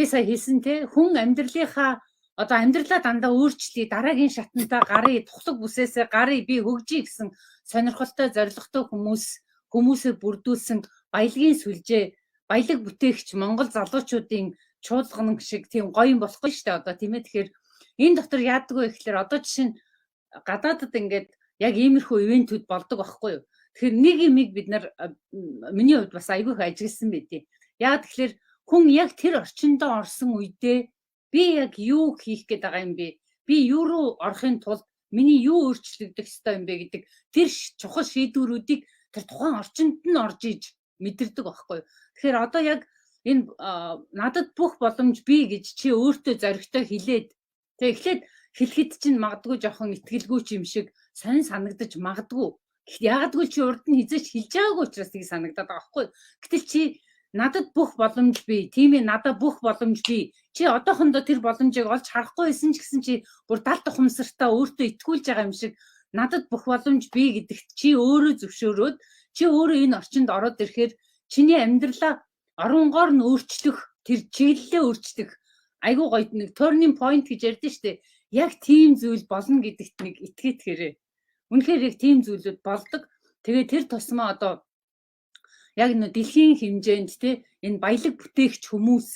би сая хэлсэн те хүн амьдралынхаа одоо амьдралаа дандаа өөрчлөе дараагийн шатнаа гарыг тухлаг бүсээсээ гарыг би хөгжиж гэсэн сонирхолтой зоригтой хүмүүсээ бүрдүүлсэн баялагын сүлжээ баялаг бүтээгч Монгол залуучуудын чуулган шиг тийм гоё юм болохгүй шүү дээ одоо тийм ээ. Тэгэхээр энэ дотор яадаг вэ гэхээр одоо жишээ нь гадаадад ингээд яг иймэрхүү ивентүүд болдог байхгүй юу. Тэгэхээр нэг юмыг бид нар миний хувьд бас айгүй их ажигласан байдیں۔ Яа тэгэхээр хүн яг тэр орчиндөө орсон үедээ би яг юу хийх гээд байгаа юм бэ? Би юу руу орохын тулд миний юу өөрчлөгдөх ёстой юм бэ гэдэг тэр чухал шийдвэрүүдийг тэр тухайн орчинд нь орж иж мэдэрдэг байхгүй юу. Тэгэхээр одоо яг энэ надад бүх боломж бий гэж чи өөртөө зоригтой хэлээд тэг эхлээд хэлэхэд чинь магадгүй жоохон итгэлгүй юм шиг сонь санагдаж магадгүй. Яагадгүй чи урд нь хизээч хэлж байгаагүй учраас тийг санагдаад байгаа байхгүй юу. Гэтэл чи надад бүх боломж бий. Тийм ээ надад бүх боломж бий. Чи одоохондоо тэр боломжийг олж харахгүй байсан ч гэсэн чи бүр далд ухамсартаа өөртөө итгүүлж байгаа юм шиг надад бүх боломж бий гэдэгт чи өөрөө зөвшөөрөөд чи өөрөө энэ орчинд ороод ирэхээр чиний амьдралаа оронгоор нь өөрчлөх тэр чиглэлээ өөрчлөх айгуу гоё нэг turning point гэж ярьдэн штэ. Яг тийм зүйл болно гэдэгт нэг итгэхээрээ. Үнэхээр яг тийм зүйлүүд болдог. Тэгээ тэр тусмаа одоо яг нэг дэлхийн хэмжээнд те энэ баялаг бүтээгч хүмүүс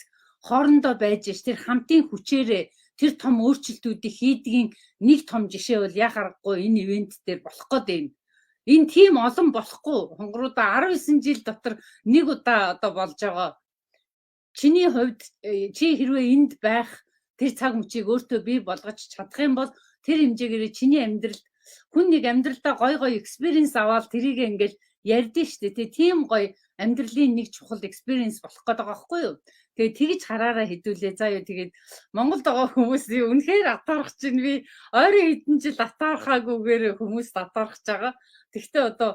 хоорондоо байж тэр хамтын хүчээрээ тэр том өөрчлөлтүүдийг хийдгийн нэг том жишээ бол яа харахгүй энэ ивент дээр болох гээд байна. Энэ тийм олон болохгүй. Хонгоруудаа 19 жил дотор нэг удаа одоо болж байгаа. Чиний хувьд чи хэрвээ энд байх тэр цаг мөчийг өөртөө бий болгож чадах юм бол тэр хэмжээгээр чиний амьдрал хүн нэг амьдралдаа гой experience аваад тэрийг ингээл ярьдэн штэ тийм гоё амьдралын нэг чухал experience болох гээд байгаа байхгүй юу. Тэгээ тэгж хараараа хэдүүлээ. За юу тэгээд Монголд байгаа хүмүүсийн үнэхээр атаарах чинь би ойрын хэдэн жил атаархаагүйгээр хүмүүс атаархаж байгаа. Тэгтээ одоо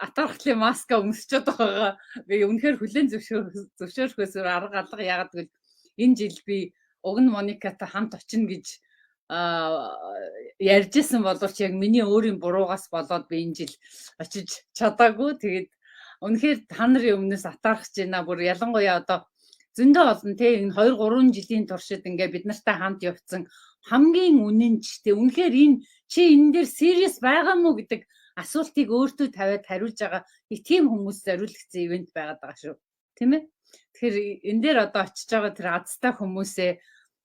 атаархлын маска өмсчод байгаа. Би үнэхээр хүлэн зөвшөөрөхөөс арга алга яагаад гэвэл энэ жил би Уган Моникатай хамт очино гэж ярьжсэн боловч яг миний өөрийн буруугаас болоод би энэ жил очиж чадаагүй. Тэгээд үнэхээр та нарын өмнөөс атаархаж байна. Бүр ялангуяа одоо зөндөө олон те энэ 2-3 жилийн туршид ингээ бид нартай хамт явцсан хамгийн үнэнч те үнэхээр энэ чи энэ дээр serious байгаа мó гэдэг асуултыг өөртөө тавиад хариулж байгаа их тийм хүмүүс зориулагдсан ивент байгаад байгаа шүү. Тийм ээ. Тэгэхээр энэ дээр одоо очиж байгаа тэр азтай хүмүүсээ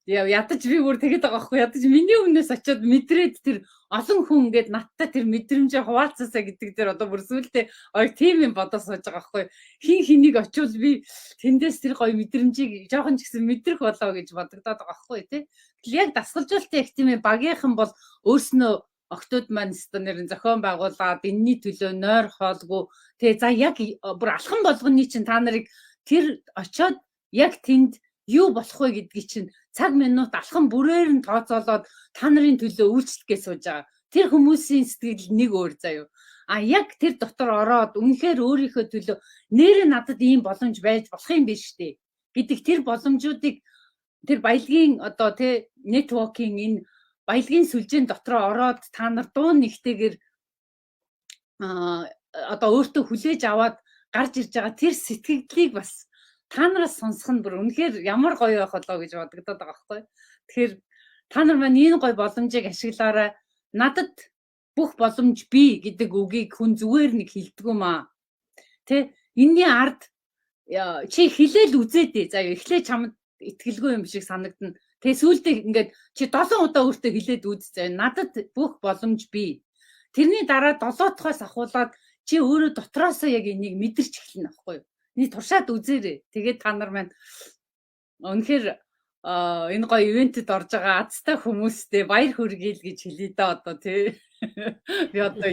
ядаж би бүр тэгээд байгаа байхгүй ядаж миний өмнөөс очиод мэдрээд тэр олон хүн ингээд надтай тэр мэдрэмжээ хуваалцаасаа гэдэг дээр одоо бүр сүултээ ой тийм юм бодож сууж байгаа байхгүй хин хэнийг очивол би тэндээс тэр гоё мэдрэмжийг жоохон ч гэсэн мэдрэх болоо гэж бодогдоод байгаа байхгүй тий. Тэгэл яг дасгалжуулалтын активын багийнхан бол өөрснөө октод маань стандарт зохион байгуулад энэний төлөө нойр хоолгүй тэгээ за яг бүр алхан болгоны чинь та нарыг тэр очиод яг тэнд юу болох вэ гэдгийг чинь цаг минут алхан бүрээр нь тооцоолоод та нарын төлөө үйлчлэхээ сууж байгаа. Тэр хүмүүсийн сэтгэл нэг өөр заяа. А яг тэр дотор ороод үнэхээр өөрийнхөө төлөө нэрээ надад ийм боломж байж болох юм биш үү гэдэг тэр боломжуудыг тэр баялагын одоо тий нетворкинг энэ баялагын сүлжээний дотор ороод та нар дуу нэгтэйгээр одоо өөртөө хүлээж аваад гарч ирж байгаа тэр сэтгэлдлийг бас та нараас сонсох нь бүр үнэхээр ямар гоё байх болоо гэж бодогдоод байгаа байхгүй. Тэгэхээр та нар маань энэ гоё боломжийг ашиглаарай. Надад бүх боломж бий гэдэг үгийг хүн зүгээр нэг хэлдэг юм аа. Тэ энэний ард чи хэлээл үзээдээ. За эхлээ чамд итгэлгүй юм шиг санагдана. Тэгээ сүүлдээ ингээд чи 7 удаа өөртөө хэлээд үзье. Надад бүх боломж бий. Тэрний дараа 7 дахоос ахуулаад чи өөрөө дотроосоо яг энийг мэдэрч эхэлнэ байхгүй юу? Нэг туршаад үзээрэй. Тэгээд та нар маань үнэхээр энэ гоё ивентэд орж байгаа азтай хүмүүстэй баяр хүргэе гэж хэлээ да одоо тий. Би одоо